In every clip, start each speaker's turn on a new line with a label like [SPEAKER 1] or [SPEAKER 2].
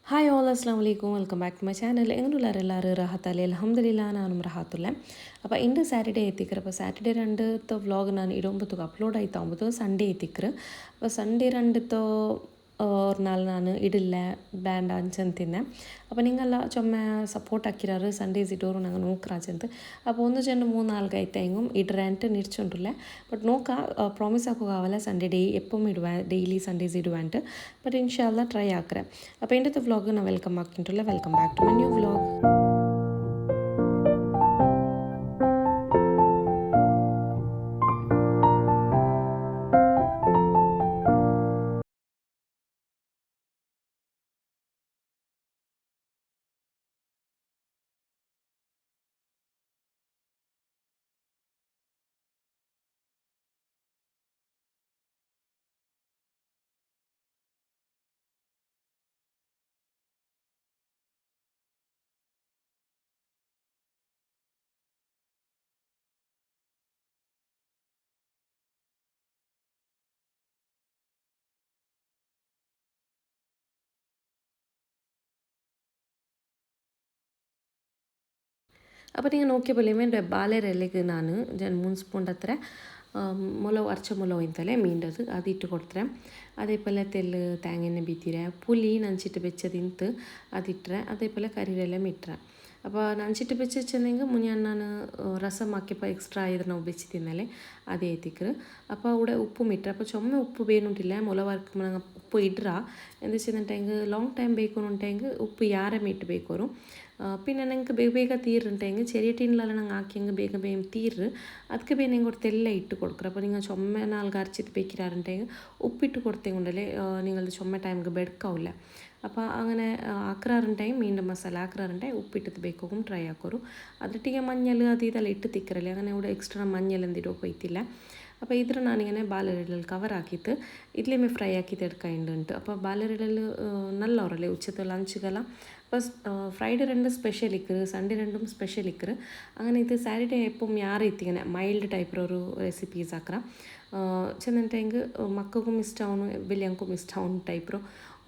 [SPEAKER 1] Hi ಆಲ್ ಅಸ್ಲಾಂ ವಲೈಕುಮ್ welcome back to my channel എങ്ങനെയുള്ളവരെല്ലാവരും റഹത്തല്ലേ അൽഹംദുലില്ലാ നാനും റഹത്തുള്ള അപ്പോൾ ഇന്ന് സാറ്റർഡേ എത്തിക്കറ് അപ്പോൾ സാറ്റർഡേ രണ്ടത്തെ വ്ളോഗ് ನಾನು ಇಡೋಂಬತ್ತು ಅಪ್ಲೋಡ್ ಆಯ್ತಾ ಅಂಬುದು ಸಂಡೇ ಎತ್ತಿಕ್ರು അപ്പോൾ ಸಂಡೇ രണ്ടത്തೋ ഒരു നാൾ ನಾನು ಇಡಿಲ್ಲ ಬ್ಯಾಂಡ್ ಅಂಚಂತಿದ್ದೆ അപ്പോൾ ನಿಂಗೆಲ್ಲ ಚೊಮ್ಮೆ ಸಪೋರ್ಟ್ ಹಾಕಿರಾರು ಸಂಡೇಸ್ ಇಡೋರು ನಂಗೆ ನೋಕ್ರಾಜಂತ അപ്പോൾ ಒಂದು ಜನ 3-4 ಐತೆಂಗೂ ಇಡ್ರೆ ಅಂತ ನಿಡ್ಚೊಂಡ್ರಲ್ಲ ಬಟ್ ನೋಕ ಪ್ರಾಮಿಸ್ ಹಾಕೋ ಕಾವಲ್ಲ ಸಂಡೇ ಎಪ್ಪom ಇಡುವ ಡೈಲಿ ಸಂಡೇಸ್ ಇಡುವಂಟ್ ಬಟ್ ಇನ್ಶಾಲ್ಲ ಟ್ರೈ ಹಾಕ್ರೆ അപ്പോൾ ഇന്നത്തെ വ്ളോഗ് ഞാൻ വെൽക്കം ആക്കിയിട്ടുള്ള welcome back to my new vlog. അപ്പോൾ നിങ്ങൾ നോക്കിയപ്പോൾ എൻ്റെ ബാലരല്ലേക്ക് ನಾನು 3 ಸ್ಪೂನ್ ಹತ್ರ ಮೊಲವು ಅರ್ಚ ಮೊಲವು ಇಂತಲೇ ಮೀಂಡದು ಅದು ಇಟ್ಟು ಕೊಡ್ತಾರೆ. അതേപോലെ തെല്ല് തേങ്ങ ബീത്തിരെ പുളി നനച്ചിട്ട് വെച്ചതിന്ത് അതിട്ടರೆ അതേപോലെ ಕರಿರೆಲ್ಲ ಇಟ್ಟರೆ അപ്പോൾ നനച്ചിട്ട് വെച്ചെന്നെങ്കിൽ മുന്നേ ನಾನು ರಸಮ್ ಹಾಕಿപ്പോൾ ಎಕ್ಸ್ಟ್ರಾ ಇದ್ರೆ ನಾವು ಬೆಚ್ಚಿ ತಿನ್ನಲೆ ಅದೇ ಎತ್ತಿಕ್ರು അപ്പോൾ അവിടെ ഉപ്പും ഇട്ടರೆ അപ്പോൾ ചുമ ಉಪ್ಪು ಬೇನುಂಟಿಲ್ಲ ಮೊಲವರ್ಕು ನಂಗೆ ಉಪ್ಪು ಇಡ್ರ ಎಂತ വെച്ചിട്ടുണ്ടെങ്കിൽ ಲಾಂಗ್ ಟೈಮ್ ಬೇಕು ಉಂಟೆಂಗೆ ಉಪ್ಪು ಯಾರೇ ಇಟ್ಟಬೇಕು ಅವರು പിന്നെ ഞങ്ങൾക്ക് ಬೇಗ തീരുണ്ടെങ്കിൽ ചെറിയ ടീനിലെല്ലാം ഞങ്ങൾ ആക്കിയെങ്കിൽ ಬೇಗ തീര് ಅದಕ್ಕೆ ಬೇಗ നിങ്ങൾ തെല്ല ഇട്ട് കൊടുക്കുക അപ്പോൾ നിങ്ങൾ ചുമ നാಲ್ಕು അരച്ചിട്ട് ಬೇಕಿರಾറുണ്ടെങ്കിൽ ഉപ്പിട്ട് കൊടുത്തെങ്കിലേ നിങ്ങളുടെ ചുമ ടൈമിಗೆ ಬೆಡ್ಕಾವಿಲ್ಲ അപ്പോൾ അങ്ങനെ ആക്കാറുണ്ടെങ്കിൽ മീൻ്റെ മസാല ആക്കാറുണ്ടെങ്കിൽ ഉപ്പിട്ടിട്ട് ಬೇಕೋകും ಟ್ರೈ ಹಾಕೋರು ಅದರೊಟ್ಟಿಗೆ മഞ്ഞൾ ಅದು ಇದೆಲ್ಲ ಇಟ್ಟು ತಿಕ್ಕರಲ್ಲ അങ്ങനെ ഇവിടെ ಎಕ್ಸ್ಟ್ರಾ മഞ്ഞൾ എന്തിടോ ಹೋಯ್ತಿಲ್ಲ. അപ്പോൾ ഇದ್ರ ನಾನಿങ്ങനെ ಬಾಲರಿಡಲ್ಲಿ ಕವರ್ ಹಾಕಿತ್ತು ಇಡ್ಲಿಮೇ ಫ್ರೈ ಹಾಕಿತ್ತು എടുക്കാനുണ്ട്. അപ്പോൾ ബാലരിടൽ നല്ലവരല്ലേ ഉച്ചത്തെ ലഞ്ചുകെല്ലാം അപ്പോൾ ഫ്രൈഡേ രണ്ട് സ്പെഷ്യൽ ഇക്കറ് സൺഡേ രണ്ടും സ്പെഷ്യൽ ഇക്കറ് അങ്ങനെ ഇത് സാറ്റർഡേ എപ്പം ಯಾರೈತಿങ്ങനെ ಮೈಲ್ಡ್ ಟೈಪ್ ഒരു ರೆಸಿಪೀಸ್ ಹಾಕ್ರ ಚೆಂದಂಟೆಂಗೆ ಮಕ್ಕಗೂ ಇಷ್ಟ ಅವನು വലിയಂಗೂ ಇಷ್ಟ ಅವನು ಟೈಪ್ರು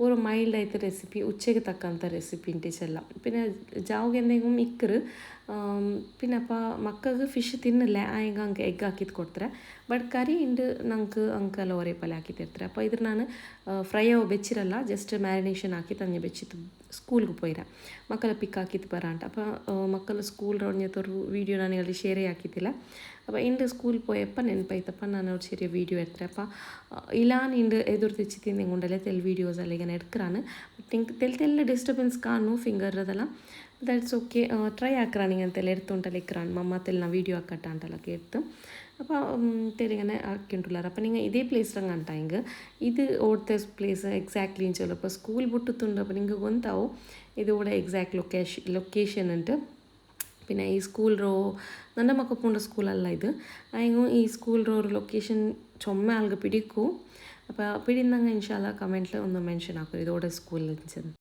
[SPEAKER 1] ഒരു മൈൽഡ് ആയിട്ട് റെസിപ്പി ഉച്ചയ്ക്ക് തക്കಂಥ ರೆಸಿಪಿ ಇಂಟಿಸೆಲ್ಲ പിന്നെ ജാവുಗೆ എന്തെങ്കിലും ഇക്കറ് പിന്നെ അപ്പോൾ ಮಕ್ಕಳಿಗೆ ಫಿಶ್ ತಿನ್ನಲ್ಲ ಆಗ ಅಂಗೆ ಎಗ್ ಹಾಕಿದ್ದು ಕೊಡ್ತಾರೆ ಬಟ್ ಕರಿ ಇಂಡು ನಂಗೆ ಅಂಕಲ್ ಒರೆ ಪಲ್ಯ ಹಾಕಿತ್ತಿರ್ತಾರೆ അപ്പോൾ ಇದ್ರ ನಾನು ಫ್ರೈ ಆಗಿ ಬೆಚ್ಚಿರಲ್ಲ ಜಸ್ಟ್ ಮ್ಯಾರಿನೇಷನ್ ಹಾಕಿ ತಂದು ಬೆಚ್ಚಿತ್ತು ಸ್ಕೂಲ್ಗೆ പോയിರ ಮಕ್ಕಳ ಪಿಕ್ ಹಾಕಿತ್ತು ಬರಾಂಟ അപ്പോൾ ಮಕ್ಕಳು ಸ್ಕೂಲ್ റൊഞ്ഞത്തൊരു വീഡിയോ ನಾನು ಇಲ್ಲಿ ಶೇರ್ ಹಾಕಿದ್ದಿಲ್ಲ അപ്പോൾ ಇಂಡು ಸ್ಕೂಲ್ പോയപ്പോൾ ನೆನಪಾಯ್ತಪ್ಪ ನಾನು ഒരു ചെറിയ വീഡിയോ എടുത്തേ അപ്പോൾ ഇലാൻ ಇಂಡು ಎದುರು ತೆಚ್ಚಿ ತಿಂದಿಂಗುಂಡಲ್ಲೇ ತೆಲ್ ವೀಡಿಯೋಸ್ ಎಲ್ಲ ಈಗ എടുക്കറാണ് ತೆಲ್ಲ ಡಿಸ್ಟರ್ಬೆನ್ಸ್ ಕಾಣು ಫಿಂಗರ್ ಅದೆಲ್ಲ ദാറ്റ്സ് ഓക്കെ ട്രൈ ആക്കറാണ് ഇങ്ങനത്തെ എടുത്തുകൊണ്ടല്ലേ ഇക്കറാണ് മമ്മ തെല്ല വീഡിയോ ആക്കട്ടാണ്ടല്ലൊക്കെ എടുത്ത് അപ്പോൾ തെരിങ്ങനെ ആക്കിയിട്ടുള്ളാറ് അപ്പോൾ നിങ്ങൾ ഇതേ ಪ್ಲೇಸ್ರಂಗೆ ಅಂಟಾಂಗೆ ಇದು ಓಡ್ತೆ ಪ್ಲೇಸ್ ಎಕ್ಸಾಕ್ಟ್ಲಿ ಇಂಚಲ್ಲ അപ്പോൾ ಸ್ಕೂಲ್ ಬಿಟ್ಟುತ್ತುಂಡು അപ്പോൾ നിങ്ങൾക്ക് ಗೊತ್ತಾവും ಇದು ಕೂಡ ಎಕ್ಸಾಕ್ಟ್ ಲೊಕೇಶನ್ ಉಂಟು. പിന്നെ ഈ സ്കൂൾ റോ ನನ್ನ ಮಕ್ಕ ಪೋಂಡ ಸ್ಕೂಲಲ್ಲ ಇದು ಆಯ್ಗೂ ಈ ಸ್ಕೂಲ್ ರೋ ಲೊಕೇಶನ್ ಚೊಮ್ಮೆ ಆಲ್ಗೆ പിടിക്കൂ അപ്പോൾ പിടിന്നങ്ങ് ഇൻഷാല്ല കമൻറ്റിൽ ഒന്ന് മെൻഷൻ ആക്കും ഇതോടെ സ്കൂളിൽ ചെന്ന്.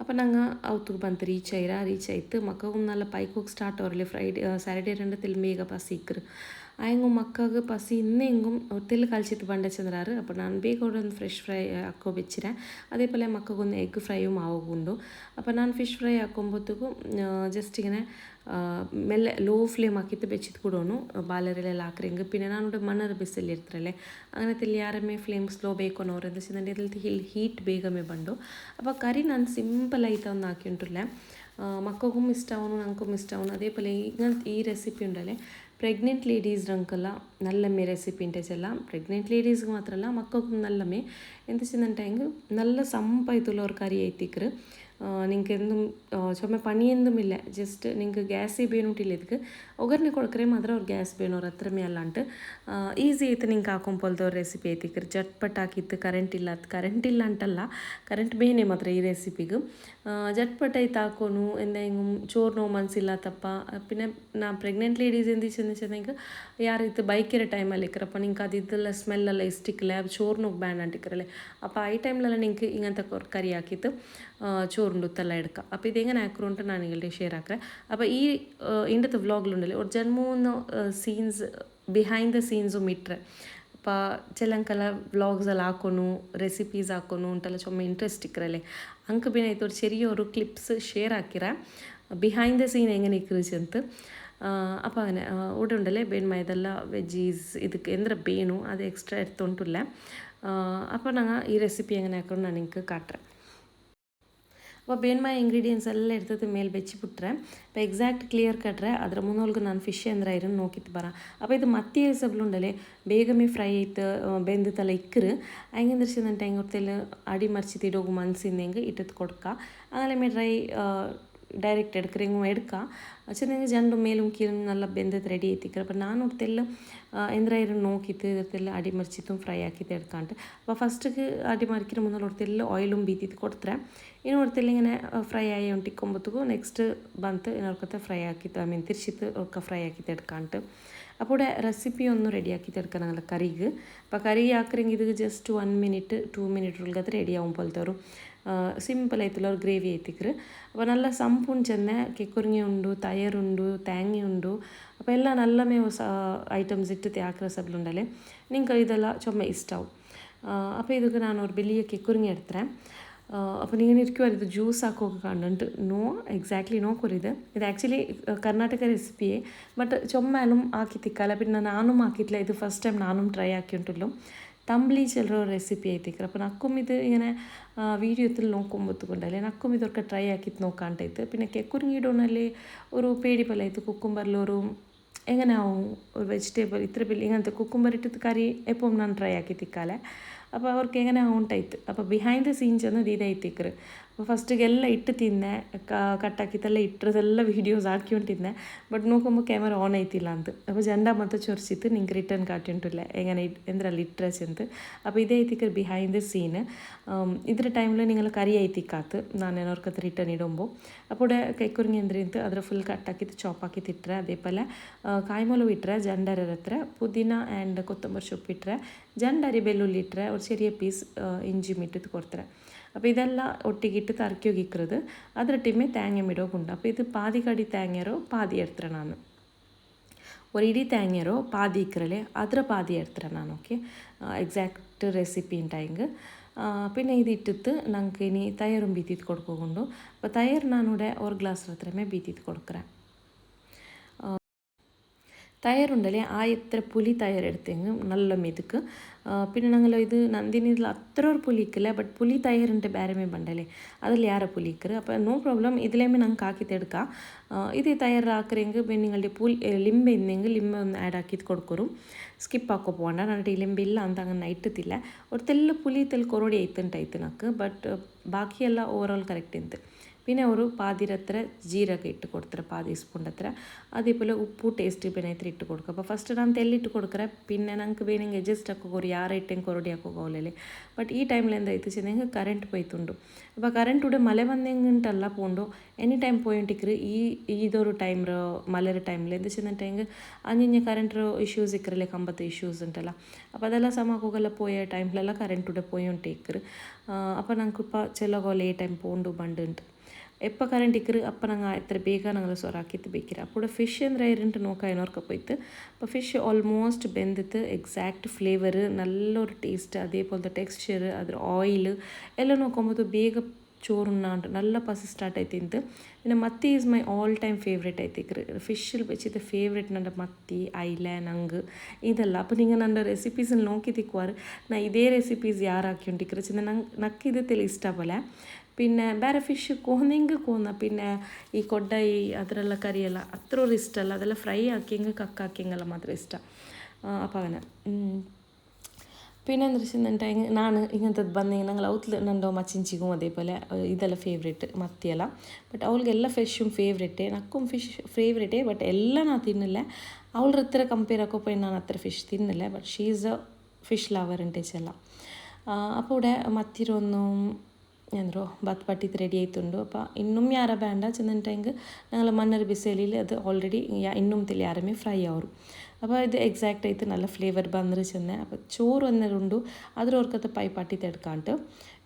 [SPEAKER 1] അപ്പോൾ ഞങ്ങൾ ഔത്തുക്ക് ಬಂತು ರೀಚ್ ಆಯ್ತು ಮಕ್ಕಳು നല്ല ಪೈಕೋಗಿ ಸ್ಟಾರ್ಟ್ ಅವರಲ್ಲಿ ಫ್ರೈಡೇ ಸ್ಯಾಟರ್ಡೇ രണ്ട് തെൽ ಬೇಗ ಬಸ್ ಇಕ್ಕರು ಆಯಂಗೂ ಮಕ್ಕಳಿಗೆ ಪಸಿ ಇನ್ನೆಂಗೂ ತೆಲ್ ಕಲಿಸಿತ್ತು ಬಂಡೆ ಚಂದ್ರಾರು അപ്പോൾ ನಾನು ಬೇಗ ಒಂದು ಫ್ರೆಶ್ ಫ್ರೈ ಹಾಕೋ ಬೆಚ್ಚಿರೆ അതേപോലെ മക്കൾക്കൊന്ന് എഗ് ഫ്രൈയും ആവുന്നുണ്ട്. അപ്പോൾ ನಾನು ಫಿಶ್ ಫ್ರೈ ಹಾಕೊಂಬತ್ತಿಗೂ ജസ്റ്റ് ഇങ്ങനെ മെല്ലെ ലോ ഫ്ലെയിം ആക്കിയിട്ട് വെച്ചിട്ട് കൂടോನು ಬಾಲರೆಲ್ಲ ಹಾಕ್ರೆಂಗೆ പിന്നെ ನಾನೊಂದು ಮಣ್ಣರ ಬಿಸಿಲು ಇರ್ತಾರല്ലേ അങ്ങനത്തെ ಯಾರಮ್ಮೆ ಫ್ಲೇಮ್ ಸ್ಲೋ ಬೇಕು ಅನ್ನೋರು എന്താ വെച്ചിട്ടുണ്ടെങ്കിൽ ഇതിൽ ഹീറ്റ് ಬೇಗമേ ಬಂಡು. അപ്പോൾ കറി ನಾನು ಸಿಂಪಲ್ ಆಯ್ತಾ ಒಂದು ಹಾಕಿಂಟಿಲ್ಲ മക്കൾക്കും ഇഷ്ടമാവുന്നു ഞങ്ങൾക്കും ഇഷ്ടമാവുന്നു. അതേപോലെ ഇങ്ങനത്തെ ഈ റെസിപ്പി ഉണ്ടല്ലേ ಪ್ರೆಗ್ನೆಂಟ್ ಲೇಡೀಸ್ರಂಕಲ್ಲ ನಲ್ಲಮ್ಮೆ ರೆಸಿಪಿ ಇಂಟೆಲ್ಲ ಪ್ರೆಗ್ನೆಂಟ್ ಲೇಡೀಸ್ಗೆ ಮಾತ್ರ ಅಲ್ಲ ಮಕ್ಕಳಿಗೂ ನಲ್ಲಮ್ಮೆ ಎಂತ ಚಿಂದಂಟಾಂಗೆ നല്ല ಸಂಪಾಯ್ತುള്ള ഒരു കറി ആയിത്തിക്കറ് നിങ്ങൾക്ക് എന്തും ചുമ പണിയൊന്നുമില്ല ജസ്റ്റ് നിങ്ങൾക്ക് ഗ്യാസ് ಬೇನುಂಟಿಲ್ಲ ಇದಕ್ಕೆ ಒಗ್ಗರಣೆ ಕೊಡ್ಕರೆ ಮಾತ್ರ ಅವ್ರು ಗ್ಯಾಸ್ ಬೇನೋರು ಹತ್ರ ಮೇಲಂಟು ಈಸಿ ಐತೆ ನಿಂಗೆ ಹಾಕೊಂಪಲ್ದವ್ರ ರೆಸಿಪಿ ಐತಿಕ್ರಿ ಜಟ್ಪಟ್ ಹಾಕಿತ್ತು ಕರೆಂಟ್ ಇಲ್ಲ ಅಂತಲ್ಲ ಕರೆಂಟ್ ಬೇನೆ ಮಾತ್ರ ಈ ರೆಸಿಪಿಗೆ ಜಟ್ಪಟ್ ಐತೆ ಹಾಕೋನು എന്തെങ്കിലും ചോറിനോ മനസ്സില്ലാത്തപ്പ പിന്നെ ഞാൻ ಪ್ರೆಗ್ನೆಂಟ್ ಲೇಡೀಸ್ എന്ത് ചെന്നെങ്കിൽ ಯಾರಿತ್ತು ಬೈಕಿರೋ ಟೈಮಲ್ಲಿ ಇಕ್ಕರಪ್ಪ ನಿಂಗೆ ಅದು ಇದೆಲ್ಲ ಸ್ಮೆಲ್ಲೆಲ್ಲ ಇಷ್ಟಿಕ್ಕಲ್ಲ ചോറിനോക്ക് ಬ್ಯಾನ್ ಅಂಟಿಕ್ಕರല്ലേ അപ്പോൾ ಈ ಟೈಮ್ಲೆಲ್ಲ ನಿಂಗೆ ഇങ്ങനത്തെ കറി ಹಾಕಿತ್ತು ചോറുണ്ടുത്തെല്ലാം എടുക്കാം അപ്പോൾ ഇതെങ്ങനെ ആക്കുന്നുണ്ട് ഞാൻ നിങ്ങളുടെ ഷെയർ ആക്കാം അപ്പോൾ ഈ ഇന്നത്തെ വ്ളോഗിലുണ്ടല്ലേ ഒരു ജന്മൂന്ന് സീൻസ് ബിഹൈൻഡ് ദ സീൻസും ഇಟ್ಟರೆ അപ്പോൾ ചിലಂಕಲ್ಲ വ്ളോഗ്സ് ಎಲ್ಲ ಹಾಕೋನು ರೆಸಿಪೀಸ್ ಹಾಕೋನು ಅಂತೆಲ್ಲ ಚೊಮ್ಮ ಇಂಟ್ರೆಸ್ಟ್ ಇಕ್ಕರല്ലേ ಅಂಕ ಬೇನಾಯ್ತು ഒരു ചെറിയൊരു ക്ലിപ്സ് ഷെയർ ആക്കിറ ബിഹൈൻഡ് ദ സീൻ എങ്ങനെ ഇക്കുറിച്ചಂತ അപ്പോൾ അങ്ങനെ ഇവിടെ ഉണ്ടല്ലേ ಬೇನ್ಮ ಇದೆಲ್ಲ ವೆಜ್ಜೀಸ್ ಇದಕ್ಕೆ ಎಂದ್ರೆ ಬೇನು ಅದು ಎಕ್ಸ್ಟ್ರಾ എടുത്തുകൊണ്ടില്ല അപ്പോൾ ഞങ്ങൾ ഈ റെസിപ്പി എങ്ങനെ ആക്കണം ഞാൻ നിങ്ങൾക്ക് കാട്ടുறேன் അപ്പോൾ ಬೇನ್ಮಾಯ ಇಂಗ್ರೀಡಿಯೆಂಟ್ಸ್ ಎಲ್ಲ എടുത്തത് മേൽ വെച്ച് ಬಿಟ್ರೆ അപ്പോൾ ಎಕ್ಸಾಕ್ಟ್ ಕ್ಲಿಯರ್ ಕಟ್ರೆ ಅದರ ಮುನ್ನೋಲ್ಗೆ ನಾನು ಫಿಶ್ ಅಂದ್ರೆ ಇರನ್ನು ನೋಕಿತ್ತು ಬರ അപ്പോൾ ಇದು ಮತ್ತೆ ಸಬ್ಲುಂಡಲೆ ಬೇಗಮೇ ಫ್ರೈ ಆಯ್ತು ಬೆಂದು ತಲೆ ಇಕ್ಕರು ಹಂಗೆ ಅಂತೆ ಹೆಂಗೆ ಹೊರತೆಲ್ಲ ಅಡಿ ಮರ್ಚಿತ್ತು ಇಡೋಗು ಮನ್ಸಿಂದಂಗೆ ಇಟ್ಟದ್ದು ಕೊಡ್ಕ ಆಮೇಲೆ ಮೇ ಡ್ರೈ ಡೈರೆಕ್ಟ್ എടുക്കರೆಂಗೂ എടുക്കാം ചെന്നെങ്കിൽ രണ്ട് മേലും കീഴും നല്ല ಬೆಂದದ್ದು ರೆಡಿ ಐತಿಕ್ರ അപ്പോൾ ನಾನು ಹೊರತೆಲ್ಲ ಎಂದ್ರಾಯಿರನ್ನು ನೋಕಿತ್ತು ಇದರತ್ತೆಲ್ಲ ಅಡಿ ಮರ್ಚಿತ್ತು ಫ್ರೈ ಹಾಕಿತ್ತು എടുക്കാണ്ട് അപ്പോൾ ഫസ്റ്റക്ക് അടി മറിക്കുന്ന മുന്നോട്ട് ಹೊರತೆಲ್ಲ ഓയിലും ബീത്തിട്ട് കൊടുത്തರೆ ಇನ್ನು ಹೊರತೆಲ್ಲ ഇങ്ങനെ ഫ്രൈ ആയി ഒട്ടിക്കൊമ്പത്തുಗೂ നെക്സ്റ്റ് ಬಂತು ಇನ್ನೊರ್ಕತ್ತೆ ಫ್ರೈ ಹಾಕಿತ್ತು ಐ ಮೀನ್ ತಿರ್ಚಿತ್ತು ಒರ್ಕ ಫ್ರೈ ಹಾಕಿತ್ತು എടുക്കാണ്ട് അപ്പോൾ ഇവിടെ റെസിപ്പി ഒന്ന് റെഡിയാക്കിയിട്ട് എടുക്കണം ഞങ്ങൾ കറിക്ക് അപ്പോൾ കറി ആക്കರೆಂಗೆ ഇത് ജസ്റ്റ് 1 മിനിറ്റ് 2 മിനിറ്റ് ಒಳಗೆ ಅದು ರೆಡಿ ಆகும் പോലത്തെ ಸಿಂಪಲ್ ಆಯ್ತಲ್ಲ ಅವ್ರು ಗ್ರೇವಿ ಐತಿಕ್ರು അപ്പോൾ നല്ല ಸಂಪುಂಡು ಚೆಂದ ಕೆಕ್ಕುರ್ಗೆ ಉಂಡು ತಯರುಂಡು തേങ്ങ ಉಂಡು അപ്പോൾ ಎಲ್ಲ ನಲ್ಲಮೇ ಐಟಮ್ಸ್ ಇಟ್ಟು ಹಾಕಿರೋ ಸಬ್ಲುಂಡಲೆ ನಿಂಗೆ ಇದೆಲ್ಲ ಚೊಮ್ಮೆ ಇಷ್ಟ ಆവും അപ്പോൾ ಇದಕ್ಕೆ ನಾನು ಅವ್ರು ಬೆಲ್ಲಿಯ ಕೆಕ್ಕುರ್ಗೆ എടുത്തರೆ അപ്പോൾ നിങ്ങൾ ഇരിക്കുവാൻ ഇത് ജ്യൂസ് ആക്കുമൊക്കെ കണ്ടിട്ട് നോ എക്സാക്ട്ലി നോക്കൊരിത് ഇത് ആക്ച്വലി കർണാಟಕ ರೆಸಿಪಿಯೇ ಬಟ್ ಚೊಮ್ಮಾലും ಹಾಕಿ ತಿಕ್ಕಲ್ಲ പിന്നെ ನಾನೂ ಹಾಕಿತ್ತಿಲ್ಲ ಇದು ಫಸ್ಟ್ ಟೈಮ್ ನಾನೂ ಟ್ರೈ ಹಾಕಿಂಟುള്ളൂ ತಂಬ್ಲಿ ചിലರ ರೆಸಿಪಿ ಐತಿಕ್ರ അപ്പോൾ നക്കും ഇത് ഇങ്ങനെ വീഡിയോത്തിൽ നോക്കുമ്പോഴത്തുകൊണ്ടല്ലേ നക്കും ഇതൊക്കെ ട്രൈ ആക്കിയിട്ട് നോക്കാണ്ടായിട്ട് പിന്നെ ಕೆಕ್ಕುರ್ಗಿಡೋನಲ್ಲಿ ഒരു പേടി പോലെ ആയിട്ട് കുക്കുംബറിലൊരു എങ്ങനെയാവും ഒരു വെജിറ്റബിൾ ഇത്ര വലിയ ഇങ്ങനത്തെ കുക്കുംബർ ഇട്ടിട്ട് കറി എപ്പോഴും ഞാൻ ട്രൈ ആക്കി തിക്കാലെ അപ്പോൾ അവർക്ക് എങ്ങനെ ഉಂಟಾಯ್ತು അപ്പോൾ ಬಿಹೈಂಡ್ ದ ಸೀನ್ಸ್ ಅನ್ನೋದು ಇದಾಯ್ತಿಕ್ರು അപ്പോൾ ಫಸ್ಟಿಗೆಲ್ಲ ಇಟ್ಟು ತಿಂದೆ ಕಟ್ಟಾಕಿತ್ತೆಲ್ಲ ಇಟ್ಟರದೆಲ್ಲ ವೀಡಿಯೋಸ್ ಹಾಕಿಕೊಂಡಿದ್ದೆ ಬಟ್ ನೋക്കുമ്പോൾ ಕ್ಯಾಮರಾ ಆನ್ ಆಯ್ತಿಲ್ಲ ಅಂತ അപ്പോൾ ಜಂಡ ಮತ್ತೆ ಚೊರ್ಸಿತ್ತು ನಿಂಗೆ ರಿಟರ್ನ್ ಕಾಟಿಂಟಿಲ್ಲ എങ്ങനെ ಎಂದ್ರಲ್ಲಿ ಇಟ್ಟರೆ ಅಂತ അപ്പോൾ ಇದೇ ಐತಿಕ್ರು ಬಿಹೈಂಡ್ ದ ಸೀನ್ ಇದರ ಟೈಮ್లో നിങ്ങൾ കറി ആയിത്തിക്കാത്ത് ನಾನು ಏನೋರ್ಕത്ത് ರಿಟರ್ನ್ ಇಡುമ്പോൾ അപ്പോൾ ഇവിടെ കൈക്കുറിങ്ങി എന്തിരിത്ത് ಅದರ ಫುಲ್ ಕಟ್ಟಾಕಿತ್ತು ಚಾಪ್ ಹಾಕಿತ್ತು ಇಟ್ಟರೆ അതേപോലെ ಕಾಯಿಮೊಲವು ಇಟ್ಟರೆ ಜಂಡರ ಹತ್ರ ಪುದೀನ ಆ್ಯಂಡ್ ಕೊತ್ತಂಬರಿ ಸೊಪ್ಪು ಇಟ್ಟರೆ ಜಂಡರಿ ಬೆಳ್ಳುಳ್ಳಿ ಇಟ್ಟರೆ ഒരു ചെറിയ പീസ് ഇഞ്ചി ഇട്ടിട്ട് കൊടുത്തരെ അപ്പോൾ ഇതെല്ലാം ഒട്ടിക്കിട്ട് തറക്കി വെക്കുന്നത് അതിലിട്ടുമേ തേങ്ങ ഇടോക്കുണ്ട് അപ്പോൾ ഇത് പാതി കടി തേങ്ങയರೋ പാതി എടുത്തರೆ ನಾನು ഒരു ഇടി തേങ്ങയರೋ പാതി ഇക്കറല്ലേ ಅದರ പാതി എടുത്തರೆ ನಾನು ഓക്കെ എക്സാക്റ്റ് റെസിപ്പി ഉണ്ടായെങ്കിൽ പിന്നെ ഇതിട്ടിട്ട് നമുക്ക് ഇനി തയറും ബീത്തിട്ട് കൊടുക്കുന്നുണ്ട് അപ്പോൾ തയർ ഞാനിവിടെ ഒരു ഗ്ലാസ് ഹത്രമേ ബീത്തിട്ട് കൊടുക്കറേ തയറുണ്ടല്ലേ ആ എത്ര പുളി തയ്യാറെടുത്തെങ്കിൽ നല്ല മെതുക്ക് പിന്നെ ഞങ്ങൾ ഇത് ನಂದಿನಿದಲ್ಲಿ അത്ര ഒരു പുളി ഇക്കില്ല ಬಟ್ പുളി തയ്യാറിൻ്റെ ಬೇರೆಮೇ ಬಂಡಲೆ ಅದ್ರಲ್ಲಿ ಯಾರ പുളി ಇಕ್ಕರು അപ്പോൾ ನೋ ಪ್ರಾಬ್ಲಮ್ ഇതിലേമേ ഞങ്ങൾക്ക് ആക്കിയിട്ട് എടുക്കാം ഇത് തയ്യാറാക്കರೆಂಗೆ നിങ്ങളുടെ ലിംബೆ ഇന്നെങ്കിൽ ലിംബೆ ഒന്ന് ആഡ് ആക്കിയിട്ട് കൊടുക്കറും സ്കിപ്പ് ആക്കോ പോകണ്ട എന്നിട്ട് ഈ ലിംബೆ ಇಲ್ಲ ಅಂತ അങ്ങനെ ಇಟ್ಟಿತ್ತಿಲ್ಲ ഒരു തെല്ല പുളി തെല്ല ಕೊರಡಿ ಐತಂಟಾಯ್ತು ನಕ್ಕೆ ಬಟ್ ಬಾಕಿಯೆಲ್ಲ ಓವರಾಲ್ ಕರೆಕ್ಟ್ ಇಂತು പിന്നെ ഒരു പാതിരത്ര ജീരക ഇട്ട് കൊടുത്തര പാതി സ്പൂൺ അത്ര അതേപോലെ ഉപ്പു ടേസ്റ്റ് പിന്നെ ഇത്ര ഇട്ട് കൊടുക്കുക അപ്പോൾ ഫസ്റ്റ് ನಾನು ತೆಲ್ಲಿಟ್ಟು കൊടുക്കറ പിന്നെ ഞങ്ങൾക്ക് ಬೇನೆಂಗೆ ಅಡ್ಜಸ್ಟ್ ಹಾಕೋರು ಯಾರು ಇಟ್ಟಂಗೆ ಕೊರಡಿ ಹಾಕೋಗೋಲೇ ಬಟ್ ಈ ಟೈಮ್ಲ എന്താಯ್ತು ಚೆನ್ನಂಗೆ ಕರೆಂಟ್ പോയിട്ടുണ്ടു അപ്പോൾ കറണ്ട് ഇവിടെ മല വന്നെങ്കിട്ടല്ല പോണ്ടു എനി ടൈം പോയിട്ടിക്കറ് ഇതൊരു ടൈം മലര ടൈമിൽ എന്താ ചെന്നിട്ടെങ്കിൽ അഞ്ഞിഞ്ഞ കറണ്ട് ഇഷ്യൂസ് ഇക്കറല്ലേ കമ്പത്തെ ഇഷ്യൂസ് ഉണ്ടല്ല അപ്പോൾ അതെല്ലാം സമാക്കുകയെല്ലാം പോയ ടൈമിലെല്ലാം കറണ്ട് ഇവിടെ പോയിട്ടിക്കറ് അപ്പോൾ ഞങ്ങൾക്കിപ്പോൾ ചില ലേಟ್ ಟೈಮ್ പോണ്ടു ಬಂಡುಂಟು ಎಪ್ಪ ಕರೆಂಟ್ ಇಕ್ಕರು ಅಪ್ಪ ನಂಗೆ ಎತ್ತರ ಬೇಗ ನಂಗೆ ಸೊರ ಹಾಕಿತ್ತು ಬೇಕಿರ ಅప్పుడు ಫಿಶ್ ಅಂದರೆ ಇರಂಟು ನೋಕ ಏನೋರ್ಕ പോയിട്ട് അപ്പോൾ ഫിഷ് ഓൾമോസ്റ്റ് ಬೆಂದಿತ್ತು എക്സാക്റ്റ് ഫ്ലേവർ നല്ലൊരു ടേസ്റ്റ് അതേപോലത്തെ ടെക്സ്ചർ അതിൽ ഓയിൽ എല്ലാം നോക്കുമ്പോൾ ಬೇಗ ചോറുണ്ണാണ്ട് നല്ല പസി സ്റ്റാർട്ട് ആയിത്തിന്ത് പിന്നെ മത്തി is my all time favourite ആയിത്തിക്കറ് ഫിഷിൽ വെച്ചിട്ട് ഫേവറേറ്റ് ನನ್ನ മത്തി ഐല ನಂಗೆ ಇದೆಲ್ಲ അപ്പോൾ നിങ്ങൾ ನನ್ನ ರೆಸಿಪೀಸಲ್ಲಿ നോക്കി ತಿಕ್ಕುವಾರು ನಾ ಇದೇ ರೆಸಿಪೀಸ್ ಯಾರು ಹಾಕಿಕೊಂಡಿಕ್ಕರು ಚಿನ್ನ ನಕ್ಕೆ ಇದು ತೆಲಿ ಇಷ್ಟ പോലെ പിന്നെ ಬೇರೆ ಫಿಶ್ ಕೋನ പിന്നെ ಈ ಕೊಡ್ಡಾಯಿ ಅದರೆಲ್ಲ ಕರಿಯೆಲ್ಲ ಅത്ര ಇಷ್ಟ ಅಲ್ಲ ಅದೆಲ್ಲ ಫ್ರೈ ಹಾಕಿಂಗೆ ಕಕ್ಕ ಹಾಕಿಂಗೆಲ್ಲ ಮಾತ್ರ ಇಷ್ಟ അപ്പോൾ അങ്ങനെ പിന്നെ എന്താ വെച്ചിട്ടുണ്ടെങ്കിൽ ഞാൻ ഇങ്ങനത്തത് ಬಂದು ഞങ്ങൾ ಔತ್ಲು ನಂದು ಮಚ್ಚಿಂಚಿಗೂ അതേപോലെ ಇದೆಲ್ಲ ಫೇವ್ರೇಟ್ ಮತ್ತಿಯೆಲ್ಲ ಬಟ್ ಅವಳಿಗೆಲ್ಲ ಫಿಶುം ಫೇವ್ರೇಟೇ ನಕ್ಕೂ ಫಿಶ್ ಫೇವ್ರೇಟೇ ಬಟ್ ಎಲ್ಲ ನಾ ತಿನ್ನಲ್ಲ ಅವಳ ಹತ್ರ ಕಂಪೇರ್ ಆಕೋപ്പോൾ ನಾನು ಹತ್ರ ಫಿಶ್ ತಿನ್ನಲ್ಲ but she is a fish lover ഉണ്ടേച്ചല്ല അപ്പോൾ ഇവിടെ മത്തിരൊന്നും ಎಂದರು ಬತ್ ಪಟ್ಟಿದ್ದು ರೆಡಿ ಆಯ್ತುಂಡು ಅಪ್ಪ ಇನ್ನೂ ಯಾರ ಬೇಡ ಚೆಂದಂಟಂಗೆ ഞങ്ങൾ മണ്ണൊരു ബിസേലിയിൽ അത് ഓൾറെഡി ഇന്നും തെളിയാറമേ ഫ്രൈ ആവും അപ്പോൾ ഇത് എക്സാക്റ്റ് ആയിട്ട് നല്ല ഫ്ലേവർ ಬಂದ್ರೆ ചെന്നെ അപ്പോൾ ചോറ് വന്നിട്ടുണ്ട് അതിലോർക്കത്തെ പൈപ്പാട്ടിത്ത് എടുക്കാണ്ട്